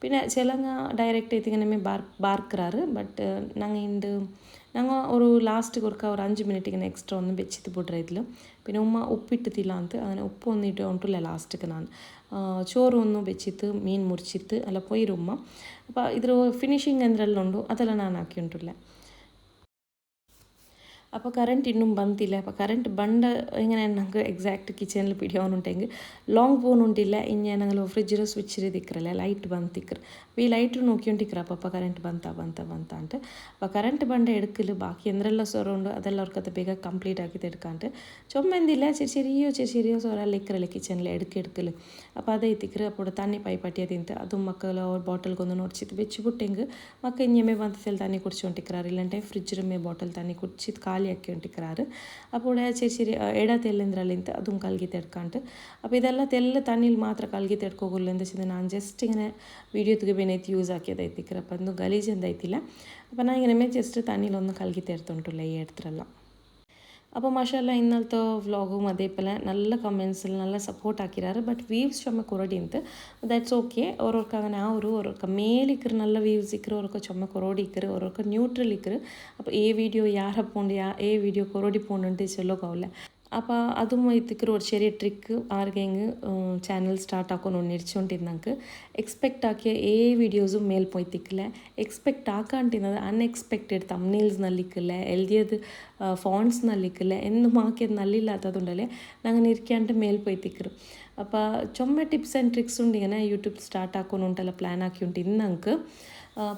[SPEAKER 1] പിന്നെ ചിലങ്ങ ഡയറക്റ്റ് ആയിട്ട് ഇങ്ങനെ ബാർക്കറാറ് ബട്ട് ഞങ്ങൾ ഒരു ലാസ്റ്റ് കൊടുക്ക ഒരു 5 മിനിറ്റ് ഇങ്ങനെ എക്സ്ട്രാ ഒന്ന് വെച്ചിട്ട് ಬಿಡ್ರೆ ഇതിൽ പിന്നെ ഉമ്മ ഉപ്പിട്ടിട്ടില്ല ಅಂತ അങ്ങനെ ഉപ്പ് ഒന്നും ഇട്ട് ഉണ്ടില്ല ലാസ്റ്റಕ್ಕೆ ನಾನು ചോറ് ഒന്ന് വെച്ചിട്ട് മീൻ മുറിച്ചിട്ട് അല്ല പോയിരുമ്മ അപ്പോൾ ಇದ್ರ ಫಿನಿಶಿಂಗ್ ಅಂದ್ರೆಲ್ಲ ಉಂಡು ಅದೆಲ್ಲ ನಾನು ಹಾಕಿ ಉಂಟಿಲ್ಲ അപ്പോൾ കറണ്ട് ഇന്നും ಬಂದಿಲ್ಲ അപ്പോൾ കറണ്ട് ಬಂದ ഇങ്ങനെ ഞങ്ങൾക്ക് എക്സാക്റ്റ് കിച്ചണിൽ പിടിയാവുന്നുണ്ടെങ്കിൽ ലോങ് പോകുന്നുണ്ടില്ല ഇനി ഞങ്ങൾ ഫ്രിഡ്ജിൽ സ്വിച്ച് ചെയ്തിക്കറല്ലേ ലൈറ്റ് ಬಂದಿಕ್ಕರು അപ്പോൾ ഈ ലൈറ്റ് നോക്കിക്കൊണ്ടിരിക്കറ അപ്പോൾ കറണ്ട് ಬಂತ ಅಂತ അപ്പോൾ കറണ്ട് ಬಂದ എടുക്കൽ ബാക്കി എന്തെಲ್ಲ സൊറുണ്ട് അതെല്ലാം അവർക്കത് ಬೇಗ ಕಂಪ್ಲೀಟ್ ആക്കിയിട്ട് എടുക്കാണ്ട് ചുമ്മെന്തില്ല ചെറിയ സൊറെല്ലാം ഇക്കറല്ലേ കിച്ചണിൽ എടുക്കൽ അപ്പോൾ അതേ എത്തിക്കറ് അപ്പോൾ തണ്ണി പൈപ്പാട്ടി അതിಂತ ಅದು ಮಕ್ಕಳು ಬಾಟಲ್ಗೊಂದು ನೋಡ್ಚಿತ್ತು ಬೆಚ್ಚಿಬಿಟ್ಟೆಂಗೆ ಮಕ್ಕ ಇನ್ನೊಮ್ಮೆ ಬಂತಲ್ಲಿ ತಣ್ಣಿ ಕುಡಿಸ್ಕೊಂಡಿಕ್ರಾರು ಇಲ್ಲಂటే ಫ್ರಿಡ್ಜ್ ಮೇ ಬಾಟಲ್ ತಣ್ಣಿ ಕುಡಿಸಿದ್ದು ಖಾಲಿ ആക്കി കൊണ്ടിരിക്കാറ് അപ്പോൾ ചെറിയ എട തെല്ലെന്തരല്ലിಂತ അതും കലകിയിട്ട് എടുക്കാണ്ട് അപ്പോൾ ഇതെല്ലാം തെല്ല് തണ്ണിയിൽ മാത്രം കലകിയിട്ട് എടുക്കുകയുള്ളൂ എന്താ വെച്ചാൽ ഞാൻ ജസ്റ്റ് ഇങ്ങനെ വീഡിയോത്തിക്ക് ಬೇನೈತಿ ಯೂಸ್ ಹಾಕಿಯದೈತಿಕ್ರ അപ്പം ಅದು ಗಲೀಜು ಎಂದೈತಿಲ್ಲ അപ്പോൾ ഞാൻ ഇങ്ങനെ ജസ്റ്റ് തണ്ണിയിലൊന്ന് കലകിയിട്ട് എടുത്തോണ്ടില്ല ഈ എടുത്തിರಲ್ಲ അപ്പോൾ മാഷാല്ല ഇന്നലത്തെ വ്ളോഗും അതേപോലെ നല്ല കമൻസിൽ നല്ല സപ്പോർട്ട് ആക്കിരാറ് ബട്ട് വ്യൂസ് ചുമ കുറടി ഉണ്ട് ദാറ്റ്സ് ഓക്കെ ഓരോർക്ക് അങ്ങനെ ഓരോർക്ക് മേലിക്കറ് നല്ല വ്യൂസ് ഇക്കറ് ഓരോർക്ക് ചുമ കുറോടി ഇക്കറ് ഓരോർക്ക് ന്യൂട്രൽ ഇക്കറ് അപ്പോൾ ഏ വീഡിയോ ಯಾರ പോണ്ട് ഏ വീഡിയോ കുറോടി പോണ്ടുണ്ട് ചൊല്ലോക്കാവില്ല അപ്പോൾ അതും ഇതിക്കറ് ഒരു ചെറിയ ട്രിക്ക് ആർക്കെങ്കിൽ ചാനൽ സ്റ്റാർട്ട് ആಕೊಂಡು നിരിച്ചുകൊണ്ടിരുന്നക്ക് എക്സ്പെക്റ്റ് ആക്കിയ വീഡിയോസും മേൽ പോയിത്തിക്കില്ല എക്സ്പെക്റ്റ് ആക്കാണ്ടിരുന്നത് അൺഎക്സ്പെക്റ്റഡ് തംബ്നെയിൽസ്നಲ್ಲಿಕ್ಕಿಲ್ಲ എഴുതിയത് ഫോൺസ്നಲ್ಲಿಕ್ಕಿಲ್ಲ എന്നും ആക്കിയത് നല്ലില്ലാത്തതുകൊണ്ടല്ലേ ഞങ്ങൾ ഇരിക്കാണ്ട് മേൽ പോയിത്തിക്കറ് അപ്പോൾ ചുമ്മാ ടിപ്സ് ആൻഡ് ട്രിക്സ് ഉണ്ട് ഇങ്ങനെ യൂട്യൂബ് സ്റ്റാർട്ട് ആಕೊಂಡು ഉണ്ടല്ല പ്ലാൻ ആക്കി ഉണ്ട് ഇന്നക്ക്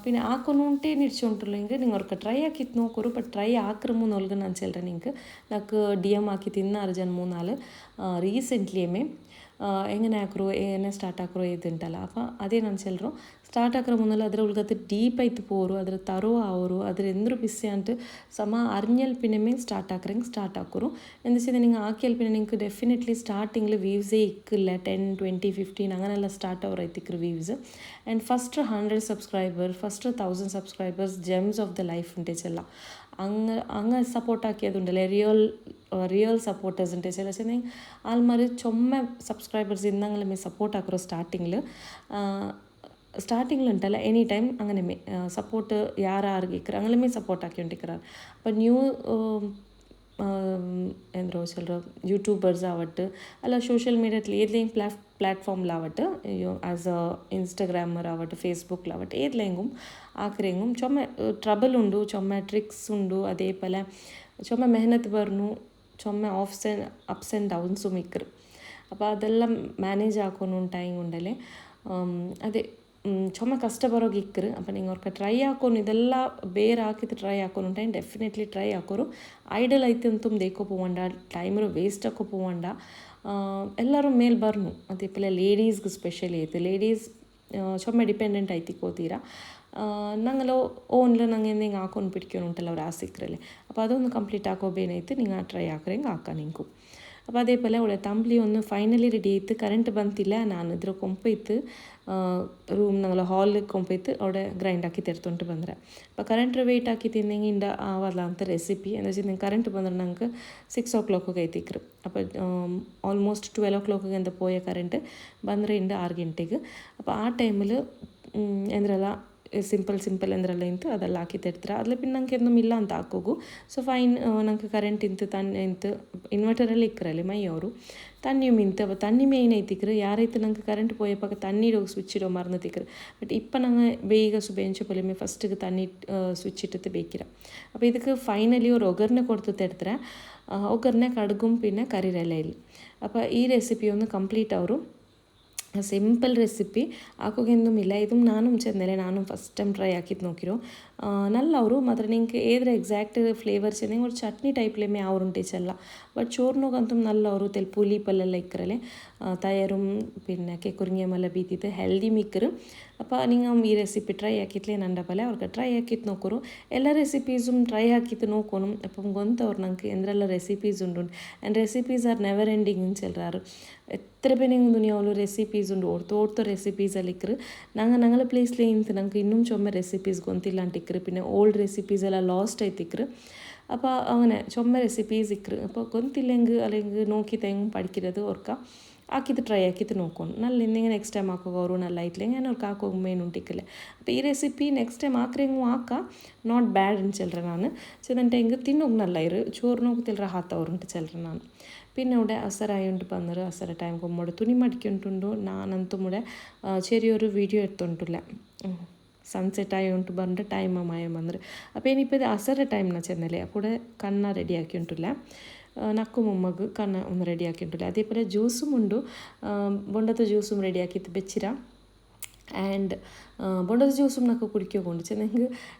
[SPEAKER 1] പിന്നെ ಆಕೊಂಡು ಉಂಟೇ ನಿಡ್ಚುಂಟಲ್ಲ ಹಿಂಗೆ ನಿಂಗೆ ಅವ್ರಿಗೆ ಟ್ರೈ ಹಾಕಿತ್ತು ನೋಕೋರು ಬಟ್ ಟ್ರೈ ಹಾಕ್ರ ಮೂನೊಲ್ಗೆ ನಾನು ಚೆಲ್ರೆ ನಿಂಗೆ ನಾಲ್ಕು ಡಿ ಎಮ್ ಹಾಕಿ ತಿನ್ನಾರು ಜನ ಮೂನಾല് റീസെൻ്റ്ലിയുമേ എങ്ങനെ ആക്കറോ എങ്ങനെ സ്റ്റാർട്ട് ആക്കറോ ഇതുണ്ടല്ല അപ്പോൾ അതേ ನಾನು ಚೆಲ್ಲರು ಸ್ಟಾರ್ಟ್ ಆಕ್ರ ಮುನ್ನಲ್ಲ ಅದರ ಉಳ್ಗತ್ತೆ ಡೀಪ್ ಆಯ್ತು ಪೋರು ಅದರ ತರೋ ಅವರು ಅದ್ರ ಎಂದ್ರು ಬಿಸಿ ಅಂಟು ಸಮ ಅರ್ഞ്ഞಲ್ പിന്നെമേ സ്റ്റാർട്ട് ആക്കറെങ്കിൽ സ്റ്റാർട്ട് ആക്കറു എന്താ വെച്ചാൽ നിങ്ങൾ ആക്കിയാൽ പിന്നെ നിങ്ങൾക്ക് ഡെഫിനറ്റ്ലി സ്റ്റാർട്ടിങ്ങിൽ വ്യൂസേ ഇക്കില്ല 10, 20, 15 അങ്ങനെയെല്ലാം സ്റ്റാർട്ട് അവർ എത്തിക്കറ് views and first 100 subscriber first 1000 subscribers gems of the life ഉണ്ടെച്ചല്ല അങ്ങ് സപ്പോർട്ട് ആക്കിയതുണ്ടല്ലേ റിയൽ സപ്പോർട്ടേഴ്സ് ഉണ്ട് ചില ചെന്നെങ്കിൽ ആൾമാർ ചുമ്മ സബ്സ്ക്രൈബേഴ്സ് ഇന്നങ്ങനെ സപ്പോർട്ട് ആക്കറോ ಸ್ಟಾರ್ಟಿಂಗ್ಲು ಉಂಟಲ್ಲ ಎನಿ ಟೈಮ್ അങ്ങനെ സപ്പോർട്ട് ಯಾರಿಗೆ അങ്ങനെ സപ്പോർട്ട് ആക്കിക്കൊണ്ടിരിക്കുന്നത് അപ്പോൾ ന്യൂ എന്താ ചൊല്ലുക യൂട്യൂബേഴ്സ് ആവട്ടെ അല്ല സോഷ്യൽ മീഡിയത്തിൽ ഏതെങ്കിലും പ്ലാറ്റ്ഫോമിലാവട്ടെ ആസ് എ ഇൻസ്റ്റഗ്രാമർ ആവട്ടെ ഫേസ്ബുക്കിലാവട്ടെ ഏതിലെങ്കിലും ആക്കരെങ്കിലും ചുമ ട്രബിൾ ഉണ്ട് ചുമ ട്രിക്സ് ഉണ്ട് അതേപോലെ ചുമ മെഹനത്ത് പറഞ്ഞു ചുമ അപ്സ് ആൻഡ് ഡൗൺസും ഇക്കറ് അപ്പോൾ അതെല്ലാം മാനേജ് ആക്കുന്നു ടൈം ഉണ്ടല്ലേ ಅದೇ ചുമ കഷ്ടപ്പെടೋಗಿ ಇಕ್ಕರು അപ്പോൾ നിങ്ങൾ ಅವ್ರಿಗೆ ಟ್ರೈ ಹಾಕೊಂಡು ಇದೆಲ್ಲ ಬೇರೆ ಹಾಕಿದ್ದು ಟ್ರೈ ಹಾಕೊಂಡು ಟೈಮ್ ಡೆಫಿನೆಟ್ಲಿ ಟ್ರೈ ಹಾಕೋರು ಐಡಲ್ ಐತೆ ಅಂತ ದೇಕೋ പോവണ്ട ടൈമರು ವೇಸ್ಟ್ ಆಕೋ പോവണ്ട ಎಲ್ಲರೂ ಮೇಲೆ ಬರ್ನು അതേപോലെ ലേഡീസ്ക്ക് സ്പെഷ്യലി ആയിട്ട് ലേഡീസ് ചുമ ഡിപ്പെൻഡൻ്റ് ആയിട്ട് കോತೀರಾ ഞങ്ങൾ ഓണിൽ ഞങ്ങൾ എന്തെങ്കിലും ಹಾಕೊಂಡು പിടിക്കുന്നുണ്ടല്ലോ ഒരു ആസിക്കറല്ലേ അപ്പോൾ അതൊന്ന് കംപ്ലീറ്റ് ആക്കോಬೇനೈತೆ നിങ്ങൾ ಟ್ರೈ ಹಾಕ್ರೆಂಗೆ ಹಾಕ ನಿಂಕು അപ്പോൾ അതേപോലെ അവളെ തമ്പി ഒന്ന് ഫൈനലി റെഡി ആയിട്ട് കറണ്ട് ಬಂತಿಲ್ಲ ನಾನು ಇದ್ರ ಕೊಂಪೈತು ರೂಮ್ ഞങ്ങൾ ಹಾಲಿಗೆ ಕೊಂಪೈತು അവിടെ ಗ್ರೈಂಡ್ ಹಾಕಿ ತೆರೆದುಕೊಂಡು ಬಂದರೆ അപ്പോൾ ಕರೆಂಟ್ ವೆಯ್ಟ್ ಹಾಕಿ ತಿಂದಂಗೆ ಇಂದ ಆವಲ್ಲ ಅಂತ ರೆಸಿಪಿ എന്താ വെച്ചാൽ കറണ്ട് ಬಂದ್ರೆ ഞങ്ങൾക്ക് 6 o'clock എത്തിക്കറ് അപ്പോൾ ഓൾമോസ്റ്റ് 12 o'clock എന്താ പോയ കറണ്ട് ಬಂದರೆ ಇಂದ 6 ಗಂಟೆಗೆ അപ്പോൾ ആ ടൈമിൽ ಎಂದ್ರಲ್ಲ ಸಿಂಪಲ್ ಎಂದ್ರಲ್ಲ ಇಂತು ಅದೆಲ್ಲ ಹಾಕಿ ತರ್ತಾರೆ ಅದ್ರಲ್ಲಿ പിന്നെ ನಂಗೆ ഒന്നും ಇಲ್ಲ ಅಂತ ಹಾಕೋಗು ಸೊ ಫೈನ್ ನಂಗೆ ಕರೆಂಟ್ ಇಂತು ತಣ್ಣೆ ಇಂತು ഇൻവെർട്ടറെല്ലാം ഇക്കറല്ലേ മയ്യോರು തണ്ണിയും മിന്ത് അപ്പോൾ തണ്ണി മെയിൻ ആയിത്തിക്കറ് ಯಾರೈತೆ ನಂಗೆ ಕರೆಂಟ್ പോയപ്പോൾ തണ്ണീരോ സ്വിച്ച് ഇടോ മറന്നിത്തിക്കറ് ಬಟ್ ഇപ്പം ഞങ്ങൾ ಬೇಗ ಸುಬೇಂಚ ಪೊಲೆಮೆ ಫಸ್ಟಿಗೆ ತಣ್ಣಿ ಸ್ವಿಚ್ ಇಟ್ಟಿತ್ತು ಬೇಕಿರ അപ്പോൾ ಇದಕ್ಕೆ ಫೈನಲಿ ഒരു ഒഗറിനെ കൊടുത്ത് തരുത്തര ഒഗറിനെ കടുകും പിന്നെ കറിരെല്ലാം ಇಲ್ಲ അപ്പോൾ ഈ റെസിപ്പി ഒന്ന് കംപ്ലീറ്റ് ആവും ಸಿಂಪಲ್ ರೆಸಿಪಿ ಹಾಕೋಗೇನೂ ಇದು ನಾನು ಚೆಂದರೆ ನಾನು ಫಸ್ಟ್ ಟೈಮ್ ಟ್ರೈ ಹಾಕಿದ್ದು ನೋಕಿರೋ നല്ല ಅವರು ಮಾತ್ರ ನಿಂಗೆ ಏದ್ರೆ ಎಕ್ಸಾಕ್ಟ್ ಫ್ಲೇವರ್ಸ್ ಏನೇ ഒരു ചട്നി ടൈപ്പിലേമേ ആവുറുണ്ടിച്ചല്ല ബട്ട് ചോറിനൊക്കന്തും നല്ല ഒരു തെൽ പുലിപ്പല്ലെല്ലാം ഇക്കറല്ലേ തയ്യാറും പിന്നെ കുറിങ്ങിയമെല്ലാം ബീത്തിട്ട് ഹെൽದಿ മിക്കറ് അപ്പോൾ നിങ്ങൾ ഈ റെസിപ്പി ട്രൈ ആക്കിയിട്ടില്ലേ എൻ്റെ പോലെ അവർക്ക് ട്രೈ ആക്കിയിട്ട് നോക്കರು എല്ലാ റെസിപ്പീസും ട്രೈ ആക്കിയിട്ട് നോക്കണം അപ്പം ഗൊന്തವ್ರು ನಂಗೆ ಎಂದ್ರೆಲ್ಲ ರೆಸಿಪೀಸ್ ಉಂಟು and recipes are never ending ಅಂತ ಹೇಳ್ರಾರು എത്ര പേരെങ്കിലും ദുനിയാവിൽ റെസിപ്പീസ് ഉണ്ട് ഓർത്തോർത്ത റെസിപ്പീസ് അല്ലിക്കറ് ഞങ്ങളെ പ്ലേസിൽ ഇന്ന് ഞങ്ങൾക്ക് ഇന്നും ചുമ റെസിപ്പീസ് ഗൊന്തില്ലാണ്ടിക്കറ് പിന്നെ ഓൾഡ് റെസിപ്പീസ് എല്ലാം ലോസ്റ്റ് ആയിത്തിക്കറ് അപ്പോൾ അങ്ങനെ ചുമ റെസിപ്പീസ് ഇക്കറ് അപ്പോൾ ഗൊന്തില്ലെങ്കിൽ അല്ലെങ്കിൽ നോക്കി തെങ്ങും പഠിക്കരുത് ഓർക്കാം ആക്കിയിട്ട് ട്രൈ ആക്കിയിട്ട് നോക്കണം നല്ല എന്തെങ്കിലും നെക്സ്റ്റ് ടൈം ആക്കുക ಅವರು നല്ല ആയിട്ടില്ല ഞാൻ ಅವ್ರಿಗೆ ಹಾಕೋ ಮೇನ್ ಉಂಟಿಕ್ಕಲ್ಲ അപ്പോൾ ಈ ರೆಸಿಪಿ ನೆಕ್ಸ್ಟ್ ಟೈಮ್ ಹಾಕ್ರೆಂಗೂ ಹಾಕ ನಾಟ್ ಬ್ಯಾಡ್ ಅಂತ ಚೆಲ್ರೆ ನಾನು ചെന്നിട്ട് ಹೆಂಗೆ ತಿನ್ನೋಗಿ നല്ല ಇರು ചോറിനോക്ക് ತಿಲ್ರ ಹಾತವ್ರುಂಟು ಚೆಲ್ರೆ ನಾನು പിന്നെ ഇവിടെ അസറായോണ്ട് വന്നത് അസറ ടൈം കൊമ്പോടെ തുണി മടിക്കൊണ്ടുണ്ടോ നാനಂತೂ മുടെ ചെറിയൊരു വീഡിയോ എടുത്തോണ്ടില്ല സൺസെറ്റ് ആയോണ്ട് പറഞ്ഞിട്ട് ടൈം അമ്മായ വന്നത് അപ്പോൾ ഇനിയിപ്പോൾ ഇത് അസറ ടൈമിനാണ് ചെന്നല്ലേ അപ്പോൾ ഇവിടെ കണ്ണ റെഡി ആക്കിയിട്ടില്ല നക്കും ഉമ്മക്ക് കണ്ണ ഒന്ന് റെഡി ആക്കിയിട്ടില്ല അതേപോലെ ജ്യൂസും ഉണ്ട് ബൊണ്ടത്തെ ജ്യൂസും റെഡി ആക്കിയിട്ട് വെച്ചിര ആൻഡ് ബൊണ്ടത്തെ ജ്യൂസും നക്ക് കുടിക്കൊകൊണ്ട് ചെന്നെങ്കിൽ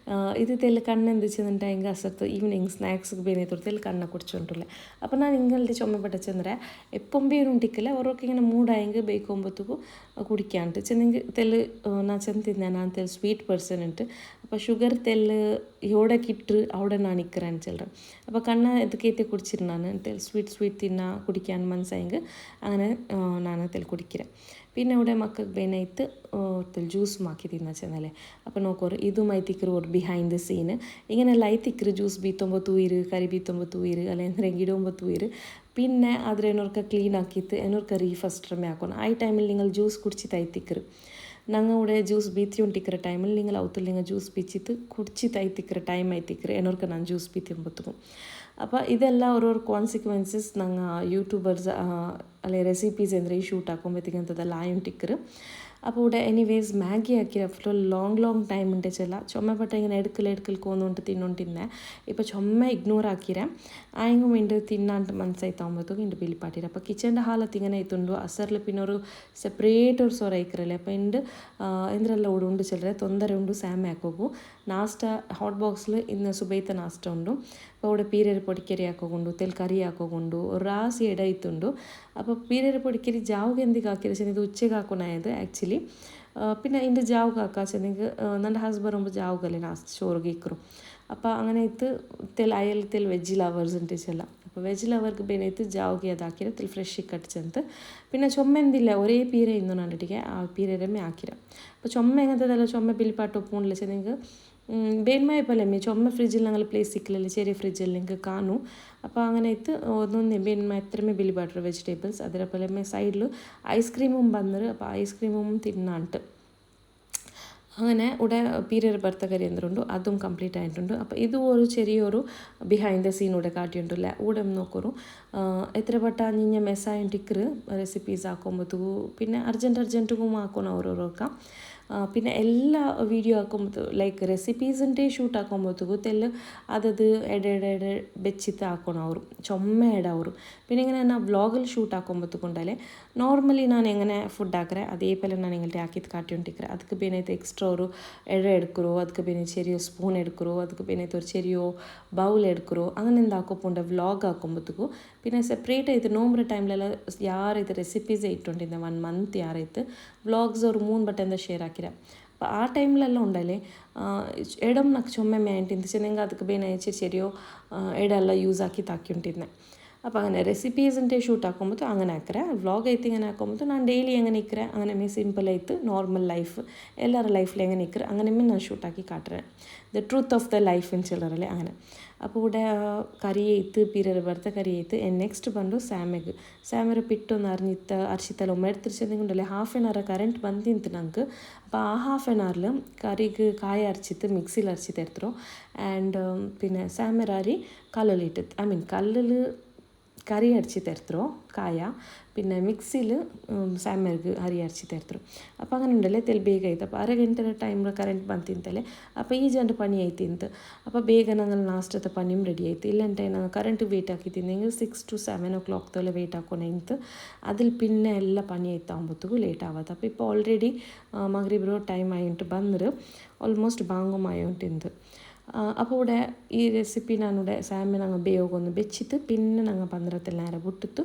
[SPEAKER 1] ഇത് തെല്ല് കണ്ണെന്ത് ചെന്നിട്ട് ಹೆಂಗೆ ಅಸರ್ತು ಈವ್ನಿಂಗ್ ಸ್ನ್ಯಾಕ್ಸ್ಗೆ ಬೇನೆ ತೊಡ್ತೆಲ್ಲಿ ಕಣ್ಣ ಕುಡ್ಚೊಂಟಿಲ್ಲ അപ്പോൾ ನಾನು ಹಿಂಗಲ್ದೆ ചുമപ്പെട്ട ചെന്നರೆ എപ്പം ಬೇರುಂಟಿಕ್ಕಲ್ಲ ಅವ್ರೊക്കെ ഇങ്ങനെ മൂടായെങ്കിൽ ബേക്കുമ്പോഴത്തേക്കും കുടിക്കാണ്ട് ചെന്നെങ്കിൽ തെല്ല് ನಾನು ചെന്ന് തിന്നാൻ ನಾನು തെല്ല് ಸ್ವೀಟ್ ಪರ್ಸನ್ ಉಂಟು അപ്പോൾ ഷുഗർ തെല്ല് എവിടേക്കിട്ട് അവിടെ ഞാൻ നിൽക്കുകയാണ് ചെല്ലറ അപ്പോൾ കണ്ണ ഇതൊക്കെ കുടിച്ചിരുന്നാണ് തെല്ല് സ്വീറ്റ് തിന്നാ കുടിക്കാൻ മനസ്സായെങ്കിൽ അങ്ങനെ ನಾನು തെല്ല് കുടിக்கிறேன் പിന്നെ ഇവിടെ മക്കൾക്ക് ಬೇನಾಯ್ತು തെല്ല് ജ്യൂസും ആക്കി തിന്നാ ചെന്നല്ലേ അപ്പോൾ നോക്കോರು ಇದು ಮೈತಿಕ್ಕರು ಅವ್ರು ಬಿಹೈಂಡ್ ದ ಸೀನ್ ഇങ്ങനെയെല്ലാം ಐತಿಕ್ಕರು ജ്യൂസ് ബീത്തൊമ്പത് ഉയിര് കറി ബീത്തൊമ്പത് ഉയിര് അല്ലെങ്കിൽ ഇടൊമ്പത് ഉയിര് പിന്നെ അതിനൊക്കെ ക്ലീൻ ആക്കിയിട്ട് എന്നൊക്കെ റീഫസ്റ്ററമേ ആക്കണം ആ ടൈമിൽ നിങ്ങൾ ജ്യൂസ് കുടിച്ചിട്ട് ಐತಿಕ್ಕರು ഞങ്ങൾ ഇവിടെ ജ്യൂസ് ബീത്തിക്കൊണ്ടിരിക്കുന്ന ടൈമിൽ നിങ്ങൾ ഔത്തില്ലെങ്കിൽ ജ്യൂസ് ബീച്ചിട്ട് കുടിച്ചിട്ട് ಐತಿಕ್ಕರು ടൈം ಐತಿಕ್ಕರು എന്നൊക്കെ ഞാൻ ജ്യൂസ് ബീത്തിയൊമ്പത്തുക്കും അപ്പോൾ ഇതെല്ലാം ഓരോരോ കോൺസിക്വൻസസ് ഞങ്ങൾ യൂട്യൂബേഴ്സ് അല്ലെ റെസിപ്പീസ് എന്തെങ്കിലും ഈ ഷൂട്ട് ആക്കുമ്പോഴത്തേക്കും അതെല്ലാം ആയിട്ടിക്കറ് അപ്പോൾ ഇവിടെ എനിവേസ് മാഗി ആക്കി ആഫ്റ്റർ ലോങ് ടൈം ഉണ്ട് ചില ചുമപ്പെട്ട ഇങ്ങനെ എടുക്കൽ കോന്നുകൊണ്ട് തിന്നോണ്ടിരുന്നെ ഇപ്പോൾ ചുമ ഇഗ്നോർ ആക്കിരെ ആയെങ്കും വേണ്ടി തിന്നാണ്ട് മനസ്സായിത്താകുമ്പോഴത്തേക്കും എൻ്റെ ബില്ലിപ്പാട്ടിര അപ്പോൾ കിച്ചൻ്റെ ഹാലത്ത് ഇങ്ങനെ ആയിത്തുണ്ടു അസറിൽ പിന്നെ ഒരു സെപ്പറേറ്റ് ഒരു സൊറ ആയിക്കറല്ലേ അപ്പോൾ എൻ്റെ എന്തെല്ലാം ഇവിടെ ഉണ്ട് ചിലരെ ತೊಂದರೆ ಉಂಡು ಸ್ಯಾಮೆ ಹಾಕೋಗು ನಾಷ್ಟ ಹಾಟ್ ಬಾಕ್ಸ್ಲು ಇನ್ನು ಸುಬೈತ ನಾಷ್ಟ ಉಂಡು അപ്പോൾ ഇവിടെ പീരര് പൊടിക്കരി ആക്കോകൊണ്ടു തെൽ കറി ആക്കോകൊണ്ടു റാസി ഇട ഇത്തുണ്ടു അപ്പോൾ പീരര് പൊടിക്കരി ജാവുക എന്തൊക്കെ ആക്കിയത് വെച്ചാൽ ഇത് ഉച്ചയ്ക്ക് ആക്കണായത് ആക്ച്വലി പിന്നെ ഇതിൻ്റെ ജാവുക ആക്കാച്ചെങ്കിൽ എൻ്റെ ഹസ്ബൻഡ് വരുമ്പോൾ ജാവുകല്ലേ നാസ്റ്റ് ചോറ് ഇക്കറും അപ്പോൾ അങ്ങനെ ഇത് തെൽ അയൽ തെൽ വെജ് ലവേഴ്സ് ഉണ്ട് ചെല്ല അപ്പോൾ വെജ് ലവർക്ക് ಬೇನೈತು ಜಾವ್ಗೆ ಅದಾಕಿರ ತೆಲ್ ಫ್ರೆಶ್ ಕಟ್ಚಂತ പിന്നെ ചുമ എന്തില്ല ഒരേ പീര ഇന്നു കണ്ടിട്ടിക്കെ ആ പീരരമ്മേ ആക്കിര അപ്പോൾ ചുമ എങ്ങനത്തതല്ല ചുമ ബിൽപ്പാട്ട് ഒപ്പുണ്ടില്ല ചെന്നെങ്കിൽ ಬೇನ್ಮಾಯಪ್ಪಲ್ಲಮ್ಮೆ ಚೊಮ್ಮ ಫ್ರಿಜ್ಜಲ್ಲಿ ನಂಗೆ ಪ್ಲೇಸ್ ಸಿಕ್ಕಲಿಲ್ಲ ചെറിയ ഫ്രിഡ്ജിൽ നിങ്ങൾക്ക് കാണൂ അപ്പോൾ അങ്ങനെ ഇത് ഒന്നൊന്ന് ಬೇನ್ಮಾಯ എത്രമേ ബിലി ബാട്ടർ വെജിറ്റബിൾസ് ಅದರ ಪಲ್ಲಮ್ಮೆ സൈഡിൽ ഐസ്ക്രീമും വന്നത് അപ്പോൾ ഐസ്ക്രീമും തിന്നാണ്ട് അങ്ങനെ ഇവിടെ പീരര് ഭർത്ത കറി എന്തുണ്ട് അതും കംപ്ലീറ്റ് ആയിട്ടുണ്ട് അപ്പോൾ ഇതും ഒരു ചെറിയൊരു ബിഹൈൻഡ് ദ സീൻ ഇവിടെ കാട്ടിയിട്ടുണ്ടല്ല ഇവിടെ നോക്കൂ എത്ര പട്ട അഞ്ഞ മെസ്സായിട്ടിക്കറ് റെസിപ്പീസ് ആക്കുമ്പോഴത്തേക്കും പിന്നെ അർജൻറ്റും ആക്കണം ഓരോരോക്ക പിന്നെ എല്ലാ വീഡിയോ ആക്കുമ്പോൾ ലൈക്ക് റെസിപ്പീസിൻ്റെ ഷൂട്ട് ആക്കുമ്പോഴത്തേക്കും തെല്ല് അതത് എടെ വെച്ചിട്ട് ആക്കണം ಅವರು ചുമ ഇട ಅವರು പിന്നെ ഇങ്ങനെ ഞാൻ വ്ളോഗിൽ ഷൂട്ട് ആക്കുമ്പോഴത്തേക്കുണ്ടല്ലേ നോർമലി ഞാൻ എങ്ങനെ ഫുഡ് ആക്കറേ അതേപോലെ ഞാൻ നിങ്ങളുടെ ആക്കിയിട്ട് കാട്ടിക്കൊണ്ടിരിക്കറേ ಅದಕ್ಕೆ ಬೇನೈತೆ ಎಕ್ಸ್ಟ್ರಾ ಅವರು ಎಡೆ എടുക്കറോ ಅದಕ್ಕೆ ಬೇನೆ ചെറിയ സ്പൂൺ എടുക്കറോ ಅದಕ್ಕೆ ಬೇನೈತೆ ഒരു ചെറിയ ബൗൾ എടുക്കറോ അങ്ങനെ എന്താക്കുമ്പോൾ വ്ളോഗ് ആക്കുമ്പോഴത്തേക്കും പിന്നെ സെപ്പറേറ്റ് ആയിട്ട് നോമ്പ് ടൈമിലെല്ലാം ಯಾರೈತೆ ರೆಸಿಪೀಸ್ ಇಟ್ಟುಕೊಂಡಿದ್ದೆ 1 ಮಂತ್ ಯಾರೈತೆ ವ್ಲಾಗ್ಸ್ ಅವ್ರು 3 ಬಟ್ಟೆಯಿಂದ ಶೇರ್ ಹಾಕಿರ അപ്പോൾ ആ ടൈമിലെല്ലാം ഉണ്ടല്ലേ ഇടം నాకు ചുമമേ ആയിട്ട് ചെന്നെങ്കിൽ ಅದಕ್ಕೆ ಬೇನೆ ചെറിയോ ഇടെല്ലാം യൂസ് ആക്കി താക്കിക്കൊണ്ടിരുന്നെ അപ്പോൾ അങ്ങനെ റെസിപ്പീസിൻ്റെ ഷൂട്ട് ആക്കുമ്പോൾ അങ്ങനെ ആക്കറേ വ്ളോഗ് ആയിട്ട് ഇങ്ങനെ ആക്കുമ്പോൾ ഞാൻ ഡെയിലി എങ്ങനെ ഇക്കറേ അങ്ങനെ മീ സിമ്പിളായിട്ട് നോർമൽ ലൈഫ് എല്ലാവരുടെ ലൈഫിൽ എങ്ങനെ ഇക്കറേ അങ്ങനെ ഞാൻ ഷൂട്ടാക്കി കാട്ടുறேன் the truth of the life എന്ന് ചിലരല്ലേ അങ്ങനെ അപ്പോൾ ഇവിടെ കറി ആയിട്ട് പീരര് ഭർത്ത കറി ആയിട്ട് നെക്സ്റ്റ് ಬಂದು ಸ್ಯಾಮೆಗೆ ಪಿಟ್ಟೊಂದು ಅರ್ಚಿತ್ತಲ್ಲ ಒಮ್ಮೆ എടുത്തിരിച്ചെന്നുണ്ടല്ലേ ഹാഫ് ആൻ അവർ കറണ്ട് ಬಂದಿತ್ತು ನಂಗೆ അപ്പോൾ ആ ഹാഫ് ആൻ അവറിൽ കറിക്ക് കായ അരച്ചിട്ട് മിക്സിയിൽ അരച്ചിട്ട് എടുത്തിരും ആൻഡ് പിന്നെ സ്യാമരാരി കല്ലിലിട്ട് കല്ലിൽ കറി അരച്ച് തരുത്തോ കായ പിന്നെ മിക്സിയിൽ സാമ്യർക്ക് അരി അരച്ച് തരുത്തರು അപ്പോൾ അങ്ങനെ ഉണ്ടല്ലേ ತೆಲ್ ಬೇಗ ಆಯ್ತು അപ്പോൾ ಅರಗಂಟೆ ಟೈಮ್ ಕರೆಂಟ್ ಬಂತಿಂತಲೇ അപ്പോൾ ಈ ಜಂಡು ಪನಿ ಆಯ್ತು ಇಂತ അപ്പോൾ ಬೇಗ ನಂಗೆ ನಾಷ್ಟದ ಪನಿಮ್ ರೆಡಿ ಆಯ್ತು ಇಲ್ಲಂటే ನಾನು ಕರೆಂಟ್ ವೆಯ್ಟ್ ಹಾಕಿದ್ದೀನಿ 6 to 7 o'clock ತೊಲೆ ವೆಯ್ಟ್ ಹಾಕೋಣ ಇಂತ അതിൽ പിന്നെ ಎಲ್ಲ പനി ആയിട്ടാകുമ്പോഴത്തേക്കും ലേറ്റ് ആവാത്ത അപ്പോൾ ഇപ്പോൾ ഓൾറെഡി മഗ്രിബ് ടൈം ആയിട്ട് ಬಂದರು ಆಲ್ಮೋಸ್ಟ್ ಬಾಂಗು ಆಯುಂಟು ಇಂದು അപ്പോൾ ഇവിടെ ഈ റെസിപ്പി ഞാനിവിടെ സാമ്യ ഞങ്ങൾ ಬೇಯೋಗೊಂದು ಬೆಚ್ಚಿತ್ತು പിന്നെ ഞങ്ങൾ പന്ത്രത്തിൽ നേരം ಬಿಟ್ಟಿತ್ತು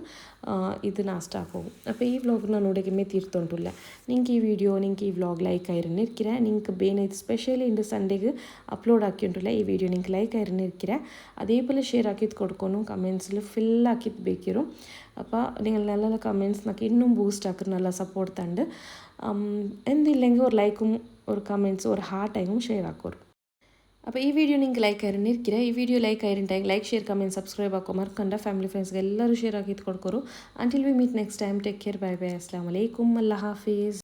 [SPEAKER 1] ഇത് നാസ്റ്റ് ആക്കും അപ്പോൾ ഈ വ്ലോഗ് ನಾನು ഉടകമേ തീർത്തോണ്ടില്ല നിങ്ങൾക്ക് ഈ വീഡിയോ നിങ്ങൾക്ക് ഈ വ്ലോഗ് ലൈക്ക് ആയിരുന്നിരിക്കില്ല നിങ്ങൾക്ക് ಬೇನೈದು ಸ್ಪೆಷಲಿ ಇಂದು ಸಂಡೇಗೆ ಅಪ್ಲೋಡ್ ಹಾಕಿಂಟಿಲ್ಲ ಈ ವಿಡಿಯೋ നിങ്ങൾക്ക് ಲೈಕ್ ആയിരുന്നിരിക്കില്ല അതേപോലെ ഷെയർ ആക്കിയത് കൊടുക്കുന്നു കമൻസിൽ ഫിൽ ആക്കിയത് ಬೇಕಿರು അപ്പോൾ നിങ്ങൾ നല്ല കമൻറ്റ്സിനൊക്കെ ഇന്നും ബൂസ്റ്റ് ആക്കി നല്ല സപ്പോർട്ട് തണ്ട് എന്തില്ലെങ്കിൽ ഒരു ലൈക്കും ഒരു കമൻറ്റ്സും ഒരു ഹാർട്ടായും ഷെയർ ആക്കോರು അപ്പോൾ ಈ ವಿಡಿಯೋ ನಿಮಗೆ ಲೈಕ್ ಆಯ್ರಿರ್ಕಿರ ಈ ವಿಡಿಯೋ ಲೈಕ್ ಆಯ್ರಿಂಟಾಗಿ ಲೈಕ್ ಶೇರ್ ಕಮೆಂಟ್ ಸಬ್ಸ್ಕ್ರೈಬ್ ಹಾಕೋ ಮರ್ಕಂಡ ಫ್ಯಾಮಿಲಿ ಫ್ರೆಂಡ್ಸ್ಗೆ ಎಲ್ಲರೂ ಶೇರ್ ಆಗಿದ್ದು ಕೊಡ್ಕೋರು until we meet next time take care bye bye ಅಸ್ಲಾಮ್ ಅಲೈಕುಮ್ ಅಲ್ಲಾ ಹಾಫೀಸ್